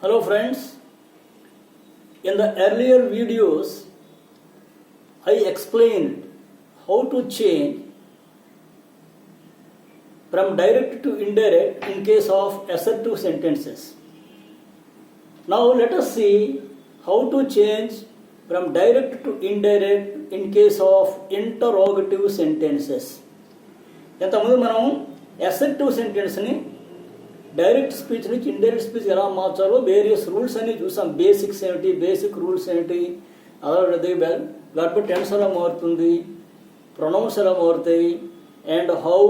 Hello friends, in the earlier videos I explained how to change from direct to indirect in case of assertive sentences. Now let us see how to change from direct to indirect in case of interrogative sentences. ఇంతకుముందు మనం assertive సెంటెన్స్ని direct speech నుంచి indirect speech ఎలా మార్చాలో various rules అన్ని చూసాం. Basics ఏమిటి, basic rules ఏంటి, అలాగే వెర్బ్ టెన్స్ ఎలా మారుతుంది, ప్రొనౌన్స్ ఎలా మారుతాయి, and how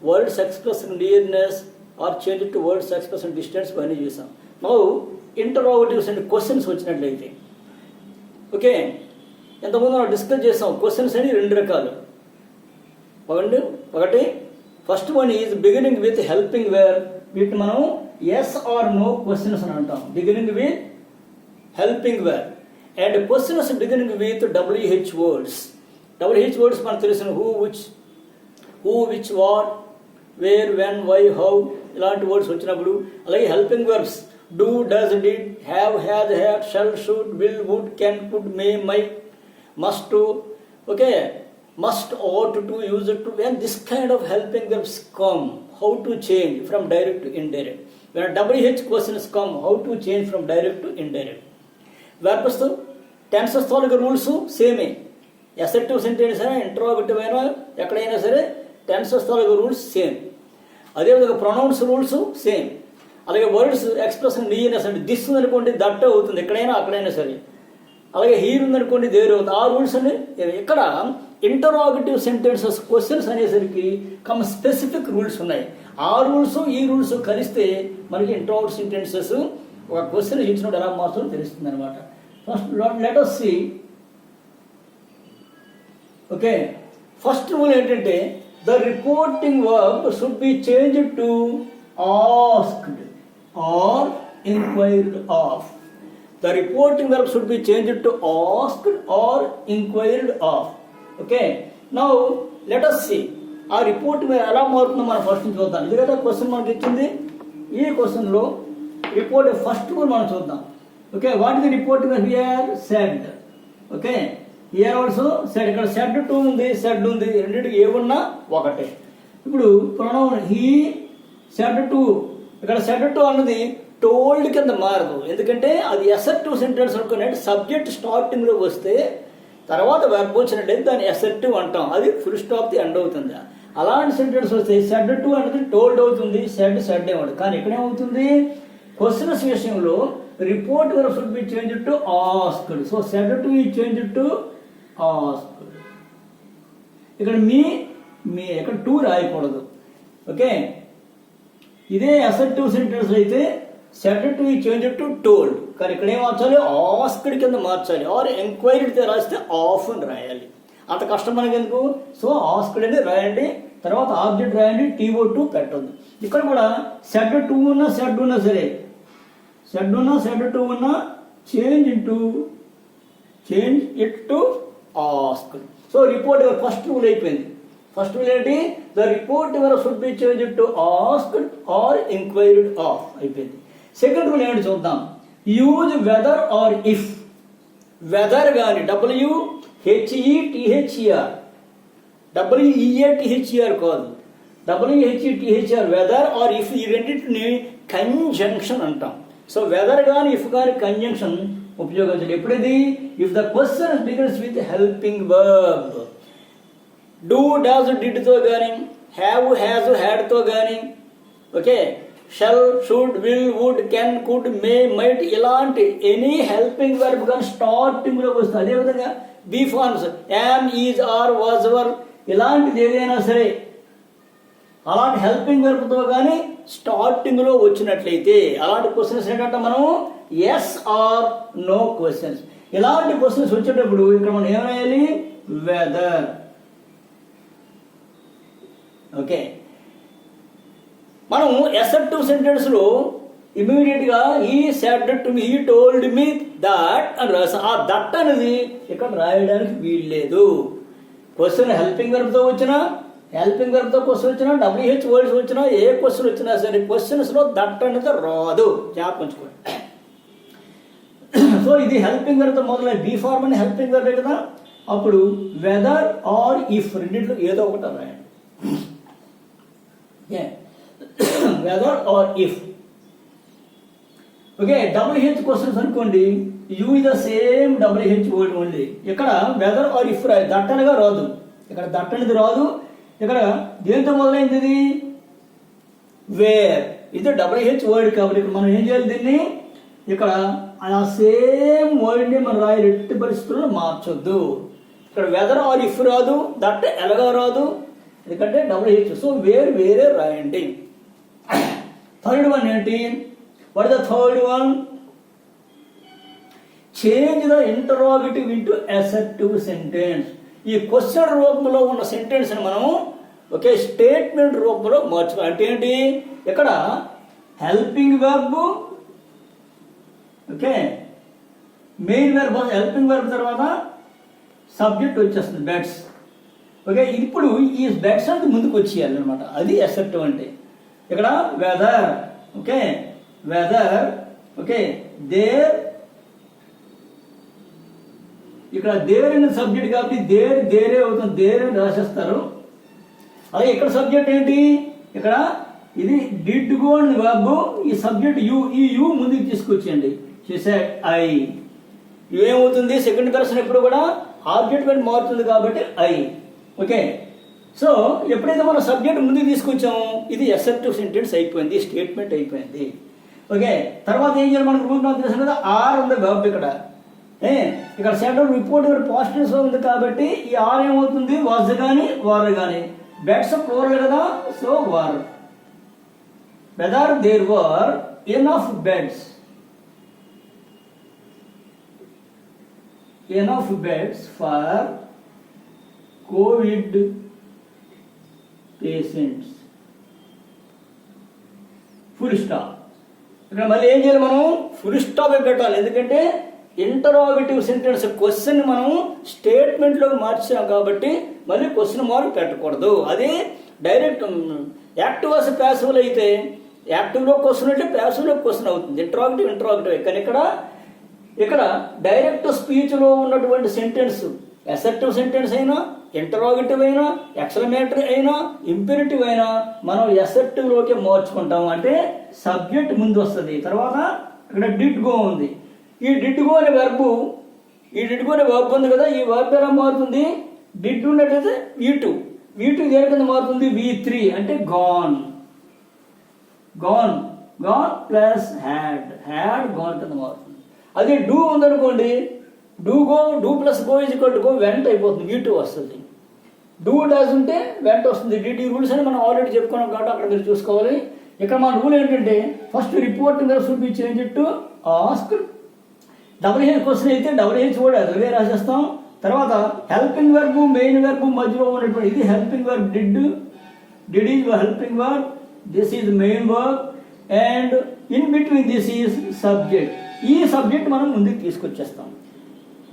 words express nearness are change to words express distance ఇవన్నీ చూసాం. నౌ ఇంటరోగేటివ్స్ అంటే క్వశ్చన్స్ వచ్చినట్లయితే ఓకే, ఇంతకుముందు మనం డిస్కస్ చేసాం. క్వశ్చన్స్ అని రెండు రకాలు. ఒకటి first one is beginning with helping verb. వీటిని మనం ఎస్ ఆర్ నో క్వశ్చన్స్ అని అంటాం. Beginning with helping verb and questions beginning with WH words. WH words మనకు తెలిసిన who, which, what, where, when, why, how ఇలాంటి వర్డ్స్ వచ్చినప్పుడు. అలాగే helping verbs do, does, did, have, has, had, shall, should, will, would, can, could, may, might, must, okay, must, ought to, use to. When this kind of helping verbs come, how to change from direct to indirect. When WH questions come, how to change from direct to indirect. Verbs తో tenses తాలూకు rules సేమే. Assertive sentence అయినా interrogative అయినా ఎక్కడైనా సరే tenses తాలూకు rules same. అదేవిధంగా pronounce rules same. అలాగే వర్డ్స్ ఎక్స్ప్రెషన్ నీయనెస్ అంటే దిస్ ఉందనుకోండి దట్ అవుతుంది ఎక్కడైనా అక్కడైనా సరే. అలాగే హీర్ ఉందనుకోండి దేర్ అవుతుంది. ఆ రూల్స్ అన్ని ఇక్కడ ఇంటరాగేటివ్ సెంటెన్సెస్ క్వశ్చన్స్ అనేసరికి స్పెసిఫిక్ రూల్స్ ఉన్నాయి. ఆ రూల్స్ ఈ రూల్స్ కలిస్తే మనకి ఇంటరాగేటివ్ సెంటెన్సెస్ ఒక క్వశ్చన్ ఇచ్చినప్పుడు ఎలా మార్చాలో తెలుస్తుంది అనమాట. First let us see. Okay, first rule ఏంటంటే the reporting verb should be changed to asked or inquired of. The reporting verb should be changed to asked or inquired of. Okay, now let us see ఆ report ఎలా మారుతుందో మనం first చూద్దాం. ఇది కదా question మనకి ఇచ్చింది. ఈ క్వశ్చన్లో రిపోర్ట్ ఫస్ట్ మనం చూద్దాం. Okay, what is the report here said. Okay, here also said. ఇక్కడ సెడ్ టు ఉంది, సెడ్ ఉంది, రెండింటికి ఏమున్నా ఒకటే. ఇప్పుడు ప్రొనౌన్ హీ సెడ్ టు, ఇక్కడ సెడ్ టు అన్నది టోల్డ్ కింద మారదు. ఎందుకంటే అది అసర్టివ్ సెంటెన్స్ అనుకున్నట్టు సబ్జెక్ట్ స్టార్టింగ్లో వస్తే తర్వాత వెర్బ్ వచ్చినట్టయితే దాన్ని అసర్టివ్ అంటాం. అది ఫుల్ స్టాప్ ది ఎండ్ అవుతుంది. అలాంటి సెంటెన్స్ వస్తే సెడ్ టు అనేది టోల్డ్ అవుతుంది, సెడ్ ఏమవుతుంది. కానీ ఇక్కడ ఏమవుతుంది, క్వశ్చన్స్ విషయంలో report verb should be changed to asked. So said to ఈ చేంజ్డ్ టు ఆస్క్డ్. ఇక్కడ మీ ఇక్కడ టు రాయకూడదు. ఓకే, ఇదే అసర్టివ్ సెంటెన్స్ అయితే సెడ్ టు ఈ చేంజ్ టు టోల్డ్. కానీ ఇక్కడ ఏం మార్చాలి, ఆస్క్డ్ కింద మార్చాలి. ఆర్ ఎంక్వైరీడ్ రాస్తే ఆఫ్ అని రాయాలి. అంత కష్టం మనకి ఎందుకు. సో ఆస్క్డ్ అని రాయండి, తర్వాత ఆబ్జెక్ట్ రాయండి, TO2 పెట్టద్దు. ఇక్కడ కూడా సెడ్ టు ఉన్నా సెడ్ ఉన్నా సరే, సెడ్ ఉన్నా సెడ్ టు ఉన్నా change it to asked. So report first rule అయిపోయింది. ఫస్ట్ రూల్ ఏంటి, the report should be change to asked or enquired of అయిపోయింది. సెకండ్ రూల్ ఏంటి చూద్దాం. Use whether or if. Whether కానీ WHETHER, WEATHER కాదు, WHETHER. Whether or if ఈ రెండింటిని conjunction అంటాం. సో వెదర్ కానీ ఇఫ్ కానీ కంజంక్షన్ ఉపయోగించాలి. ఎప్పుడైతే if the question begins with helping verb. Do, does, did తో కానీ, హ్యావ్, హ్యాజ్, హ్యాడ్ తో కానీ, okay, shall, should, will, would, can, could, may, might ఇలాంటి ఎనీ హెల్పింగ్ వర్బ్ కానీ స్టార్టింగ్లో వస్తుంది. అదేవిధంగా be forms am, is, are, was, were ఇలాంటిది ఏదైనా సరే అలాంటి హెల్పింగ్ వర్బ్తో కానీ స్టార్టింగ్లో వచ్చినట్లయితే అలాంటి క్వశ్చన్స్ ఏంటంటే మనం ఎస్ ఆర్ నో క్వశ్చన్స్. ఇలాంటి క్వశ్చన్స్ వచ్చేటప్పుడు ఇక్కడ మనం ఏం రాయాలి, వెదర్. ఓకే, మనం అసర్టివ్ సెంటెన్స్ లో ఇమీడియట్ గా ఈ సెడ్ టు మీ, ఈ టోల్డ్ మీ దట్ అని రాసా. ఆ దట్ అనేది ఇక్కడ రాయడానికి వీల్లేదు. క్వశ్చన్ హెల్పింగ్ వెర్బ్ తో వచ్చినా, హెల్పింగ్ వెర్బ్ తో క్వశ్చన్ వచ్చినా, WH వర్డ్స్ వచ్చినా, ఏ క్వశ్చన్ వచ్చినా సరే క్వశ్చన్స్ లో దట్ అనేది రాదు. జ్ఞాపకం ఉంచుకోండి. సో ఇది హెల్పింగ్ వర్బ్తో మొదలై బీ ఫార్మ్ అని హెల్పింగ్ వర్బే కదా. అప్పుడు వెదర్ ఆర్ ఇఫ్ రెండింటిలో ఏదో ఒకటి రాయండి. Whether or if. Okay, WH questions అనుకోండి, use the same WH word only. ఇక్కడ వెదర్ ఆర్ ఇఫ్ రాయి, దట్టనగా రాదు. ఇక్కడ దట్టనిది రాదు. ఇక్కడ దేంతో మొదలైంది ఇది? వేర్. ఇది WH వర్డ్ కాబట్టి ఇక్కడ మనం ఏం చేయాలి? దీన్ని ఇక్కడ ఆ సేమ్ వర్డ్ని మనం రాయాలి. ఎట్టి పరిస్థితుల్లో మార్చొద్దు. ఇక్కడ వెదర్ ఆర్ ఇఫ్ రాదు, దట్ ఎలాగా రాదు, ఎందుకంటే WH. సో వేరే రాయండి. థర్డ్ వన్ ఏంటి? What is the third one? Change the interrogative into assertive sentence. ఈ క్వశ్చన్ రూపంలో ఉన్న సెంటెన్స్ని మనం ఒకే స్టేట్మెంట్ రూపంలో మార్చుకోవాలి. అంటే ఏంటి? ఇక్కడ helping verb, okay, main verb, helping verb తర్వాత సబ్జెక్ట్ వచ్చేస్తుంది బెడ్స్. ఓకే, ఇప్పుడు ఈ బెడ్స్ అంటే ముందుకు వచ్చేయాలి అనమాట. అది అసర్టివ్ అంటే. ఇక్కడ whether, okay, whether, okay, there. ఇక్కడ దేర్ అనే సబ్జెక్ట్ కాబట్టి దేరే అవుతుంది, దేర్ అని రాసేస్తారు. అలాగే ఇక్కడ సబ్జెక్ట్ ఏంటి? ఇక్కడ ఇది డిడ్ గో అని వర్బ్, ఈ సబ్జెక్ట్ యూ, ఈ యూ ముందుకు తీసుకొచ్చేయండి. చేసాడ్ ఐ. ఏమవుతుంది? సెకండ్ పర్సన్ ఎప్పుడు కూడా ఆబ్జెక్ట్ మీద మారుతుంది కాబట్టి ఐ. ఓకే, సో ఎప్పుడైతే మనం సబ్జెక్ట్ ముందుకు తీసుకొచ్చామో ఇది అసర్టివ్ సెంటెన్స్ అయిపోయింది, స్టేట్మెంట్ అయిపోయింది. ఓకే, తర్వాత ఏం చేయాలి? మనకు రూల్ నాకు తెలుసు కదా, ఆర్ ఉంది వర్బ్ ఇక్కడ. ఇక్కడ సెంటర్ రిపోర్ట్ పాజిటివ్స్ ఉంది కాబట్టి ఈ ఆర్ ఏమవుతుంది? వాజ్ కానీ వార్ కానీ. బెడ్స్ ప్లూరల్ కదా, so were. Whether there were enough beds, enough beds for COVID patients. Full stop. ఇక్కడ మళ్ళీ ఏం చేయాలి? మనం ఫుల్ స్టాప్ పెట్టాలి. ఎందుకంటే ఇంటరాగేటివ్ సెంటెన్స్ క్వశ్చన్ మనం స్టేట్మెంట్లోకి మార్చాం కాబట్టి మళ్ళీ క్వశ్చన్ మార్క్ పెట్టకూడదు. అది డైరెక్ట్ యాక్టివ్ వర్సెస్ ప్యాసివ్ అయితే యాక్టివ్లో క్వశ్చన్ అంటే ప్యాసివ్లో క్వశ్చన్ అవుతుంది. ఇంటరాగేటివ్. కానీ ఇక్కడ డైరెక్ట్ స్పీచ్లో ఉన్నటువంటి సెంటెన్స్ అసర్టివ్ సెంటెన్స్ అయినా, ఇంటరాగేటివ్ అయినా, ఎక్స్క్లమేటరీ అయినా, ఇంపెరేటివ్ అయినా మనం అసర్టివ్లోకి మార్చుకుంటాం. అంటే సబ్జెక్ట్ ముందు వస్తుంది. తర్వాత ఇక్కడ డిడ్ గో ఉంది. ఈ డిడ్ గో అనే వర్బ్, ఉంది కదా, ఈ వర్బ్ ఎలా మారుతుంది? డిడ్ ఉన్నట్టయితే V2 దేని కింద మారుతుంది? V3 అంటే గాన్ ప్లస్ హ్యాడ్ గాన్ కింద మారుతుంది. అదే డూ ఉందనుకోండి, do plus go is equal to go, వెంట అయిపోతుంది, V2 వస్తుంది. డూ డస్ ఉంటే వెంట వస్తుంది. ఈ రూల్స్ అని మనం ఆల్రెడీ చెప్పుకున్నాం కాబట్టి అక్కడ మీరు చూసుకోవాలి. ఇక్కడ మన రూల్ ఏంటంటే first reporting should be change to ask. WH question అయితే WH కూడా అదే రాసేస్తాం. తర్వాత హెల్పింగ్ వర్బ్, మెయిన్ వర్బ్ మధ్యలో ఉన్నటువంటి ఇది helping verb. Did is helping verb, this is main verb, and in between this is subject. ఈ subject మనం ముందుకు తీసుకొచ్చేస్తాం.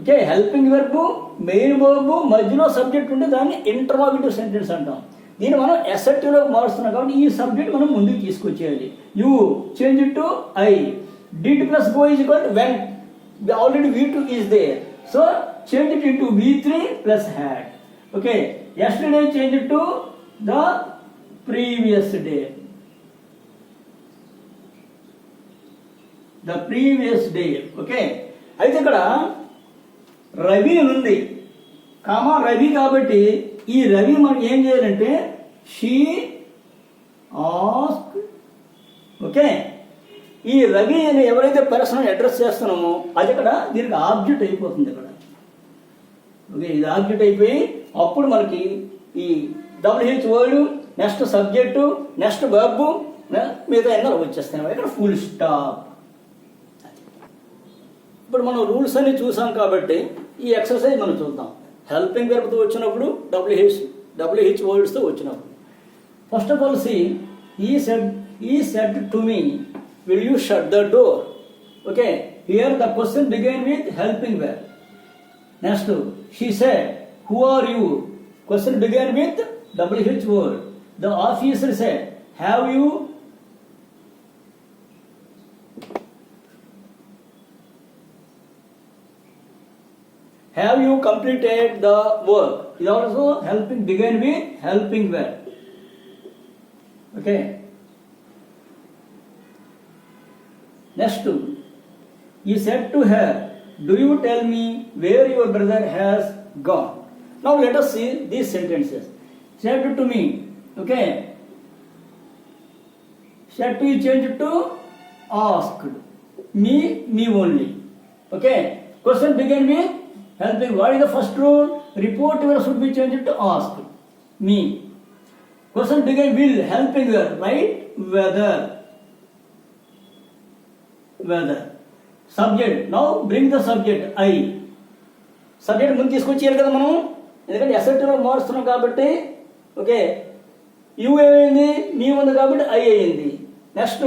Okay, helping verb, main verb, మధ్యలో సబ్జెక్ట్ ఉంటే దాన్ని ఇంటరాగేటివ్ సెంటెన్స్ అంటాం. దీన్ని మనం అసర్టివ్లోకి మారుస్తున్నాం కాబట్టి ఈ సబ్జెక్ట్ మనం ముందుకు తీసుకొచ్చేయాలి. You change it to I. Did plus go is equal to went. Already V2 is there, so change it into V3 plus had. Okay, yesterday change it to the previous day. Okay, అయితే ఇక్కడ రవి ఉంది, రవి కాబట్టి ఈ రవి మనం ఏం చేయాలంటే she ask. Okay, ఈ రవి అని ఎవరైతే పర్సన్ అడ్రస్ చేస్తున్నామో అది ఇక్కడ దీనికి ఆబ్జెక్ట్ అయిపోతుంది ఇక్కడ. ఓకే, ఇది ఆబ్జెక్ట్ అయిపోయి అప్పుడు మనకి ఈ WH word, next subject, next verb, మిగతా ఎన్నో వచ్చేస్తాయి. ఇక్కడ ఫుల్ స్టాప్. ఇప్పుడు మనం రూల్స్ అన్ని చూసాం కాబట్టి ఈ ఎక్సర్సైజ్ మనం చూద్దాం. హెల్పింగ్ వర్బ్తో వచ్చినప్పుడు, WH వర్డ్స్తో వచ్చినప్పుడు. First of all see, he said to me, will you shut the door? Okay, here the question began with helping verb. Next, she said, who are you? Question began with WH word. The officer said, have you? have you completed the work is also helping, begin with helping verb. Okay, next, he said to her, do you tell me where your brother has gone? Now let us see these sentences. Said to me, okay, said to you change to asked, me only. Okay, question begin with helping. What is the first rule? Report verb should be changed to asked, me. Question begin will, helping verb, right? Whether. Subject, now bring the subject, I. Subject ముందు తీసుకొచ్చేయాలి కదా మనం, ఎందుకంటే అసెప్టివ్లో మారుస్తున్నాం కాబట్టి. Okay, you ఏమైంది, మీ ఉంది కాబట్టి I అయ్యింది. Next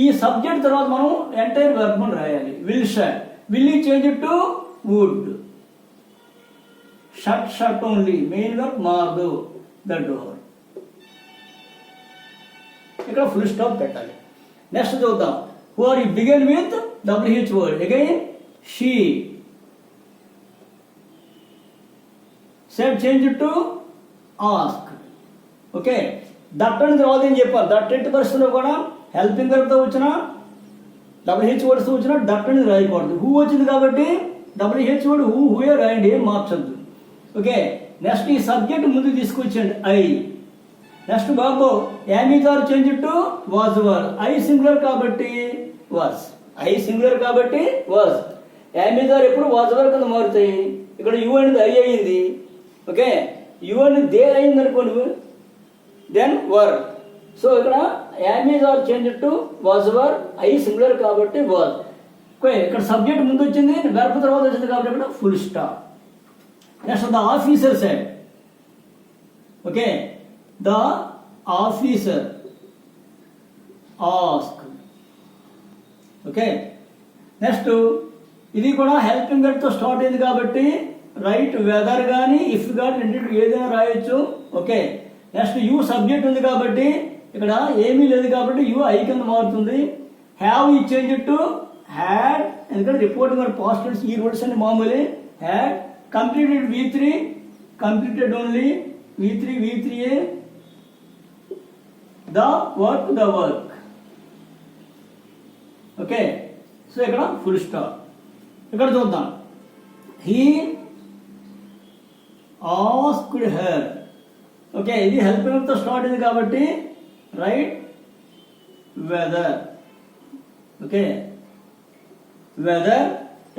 ఈ సబ్జెక్ట్ తర్వాత మనం ఎంటైర్ వర్బ్ రాయాలి. విల్ షట్, విల్ ఈ change to would. Shut only, main verb మారదు, ద డోర్. ఇక్కడ ఫుల్ స్టాప్ పెట్టాలి. నెక్స్ట్ చూద్దాం. Who are you begin with WH word. Again, she. Said change to ask. Okay, that అని తర్వాత ఏం చెప్పాలి, దట్ ఎట్టి పరిస్థితుల్లో కూడా హెల్పింగ్ వర్బ్తో వచ్చిన WH వర్డ్స్తో వచ్చిన దట్ అనేది రాయకూడదు. హూ వచ్చింది కాబట్టి WH వర్డ్ హూయే రాయండి, ఏం మార్చద్దు. ఓకే, నెక్స్ట్ ఈ సబ్జెక్ట్ ముందు తీసుకొచ్చండి, ఐ. నెక్స్ట్ బాబు am is are change to was were. I singular కాబట్టి వాజ్, ఐ సింగులర్ కాబట్టి వాజ్. యామితార్ ఎప్పుడు వాజ్ వర్ కింద మారుతాయి. ఇక్కడ యు అనేది ఐ అయింది. ఓకే, యు అనేది దే అయింది అనుకోండి, దెన్ వర్. సో ఇక్కడ am is are change to was were, I singular కాబట్టి వాజ్. ఓకే, ఇక్కడ సబ్జెక్ట్ ముందు వచ్చింది, వెర్బ్ తర్వాత వచ్చింది కాబట్టి ఇక్కడ full stop. Next the officer said. Okay, the officer ask. Okay, next ఇది కూడా హెల్పింగ్ వర్బ్తో స్టార్ట్ అయింది కాబట్టి రైట్ వెదర్ కానీ ఇఫ్ కానీ రెండింటి ఏదైనా రాయొచ్చు. ఓకే, నెక్స్ట్ యూ సబ్జెక్ట్ ఉంది కాబట్టి ఇక్కడ ఏమీ లేదు కాబట్టి యూ ఐ కింద మారుతుంది. హ్యావ్ ఈ చేంజ్ టు హ్యాడ్, ఎందుకంటే రిపోర్టింగ్ వర్బ్ పాస్ట్ టెన్స్, ఈ రూల్స్ అన్ని మామూలే. Had completed V3, completed only V3A. The work, the work. Okay, so ఇక్కడ ఫుల్ స్టాప్. ఇక్కడ చూద్దాం. He asked her. ఓకే, ఇది హెల్పింగ్ వర్బ్తో స్టార్ట్ అయింది కాబట్టి write whether. Okay, whether.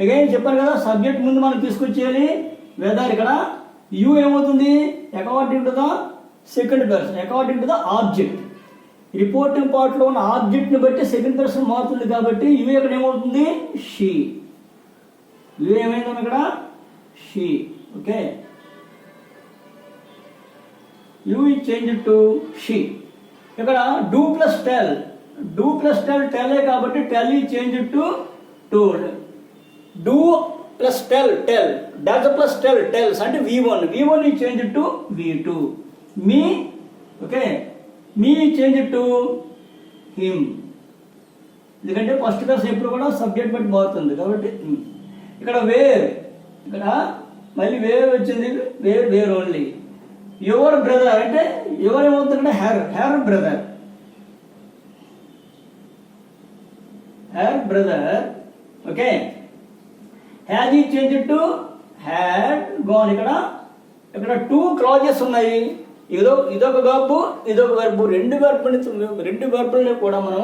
Again చెప్పాను కదా, సబ్జెక్ట్ ముందు మనం తీసుకొచ్చేయాలి వెదర్. ఇక్కడ యూ ఏమవుతుంది, according to the second person, according to the object. Reporting పార్ట్లో ఉన్న ఆబ్జెక్ట్ని బట్టి సెకండ్ పర్సన్ మారుతుంది కాబట్టి యూ ఇక్కడ ఏమవుతుంది, షీ. యూ ఏమైందాం ఇక్కడ, she. Okay, you change to she. ఇక్కడ do plus tell, do plus tell tell కాబట్టి టెల్ ఈ change to told. Do plus tell tell, does plus tell tells అంటే V1 ఈ change to V2. Me. Okay, me change to him, ఎందుకంటే first person ఎప్పుడు కూడా subject బట్టి మారుతుంది కాబట్టి. ఇక్కడ వేర్, ఇక్కడ మళ్ళీ వేర్ వచ్చింది, వేర్ ఓన్లీ. యువర్ బ్రదర్ అంటే యువర్ ఏమవుతుందంటే her brother, her brother. Okay, has ఈ చేంజ్ టు హ్యాడ్ గాన్. ఇక్కడ 2 క్లాజెస్ ఉన్నాయి. ఇదొక వెర్బ్, ఇదొక వెర్బ్. రెండు వెర్బులని కూడా మనం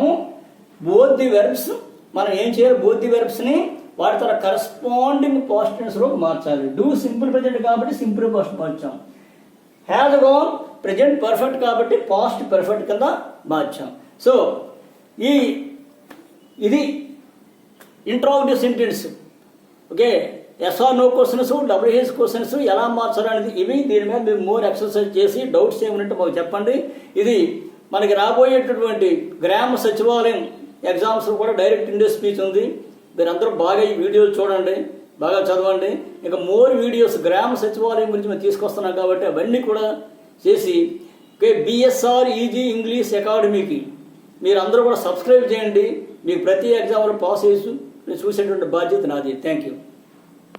బోత్ ది వెర్బ్స్ మనం ఏం చేయాలి, బోత్ ది వెర్బ్స్ని వాటి తన కరస్పాండింగ్ పాస్ట్ టెన్స్లో మార్చాలి. డూ సింపుల్ ప్రెజెంట్ కాబట్టి సింపుల్ పాస్ట్ మార్చాం. హ్యాజ్ గాన్ ప్రెజెంట్ పర్ఫెక్ట్ కాబట్టి పాస్ట్ పర్ఫెక్ట్ కింద మార్చాం. సో ఇది interrogative sentence. Okay, yes or no questions, WH questions ఎలా మార్చాలనేది ఇవి. దీని మీద మీరు మోర్ ఎక్సర్సైజ్ చేసి డౌట్స్ ఏమన్నట్టు మాకు చెప్పండి. ఇది మనకి రాబోయేటటువంటి గ్రామ సచివాలయం ఎగ్జామ్స్ కూడా డైరెక్ట్ ఇండియా స్పీచ్ ఉంది. మీరందరూ బాగా ఈ వీడియోలు చూడండి, బాగా చదవండి. ఇక మోర్ వీడియోస్ గ్రామ సచివాలయం గురించి మేము తీసుకొస్తున్నాం కాబట్టి అవన్నీ కూడా చేసి BSR ఈజీ ఇంగ్లీష్ అకాడమీకి మీరందరూ కూడా సబ్స్క్రైబ్ చేయండి. మీకు ప్రతి ఎగ్జామ్లో పాస్ చేసి చూసేటువంటి బాధ్యత నాది. Thank you.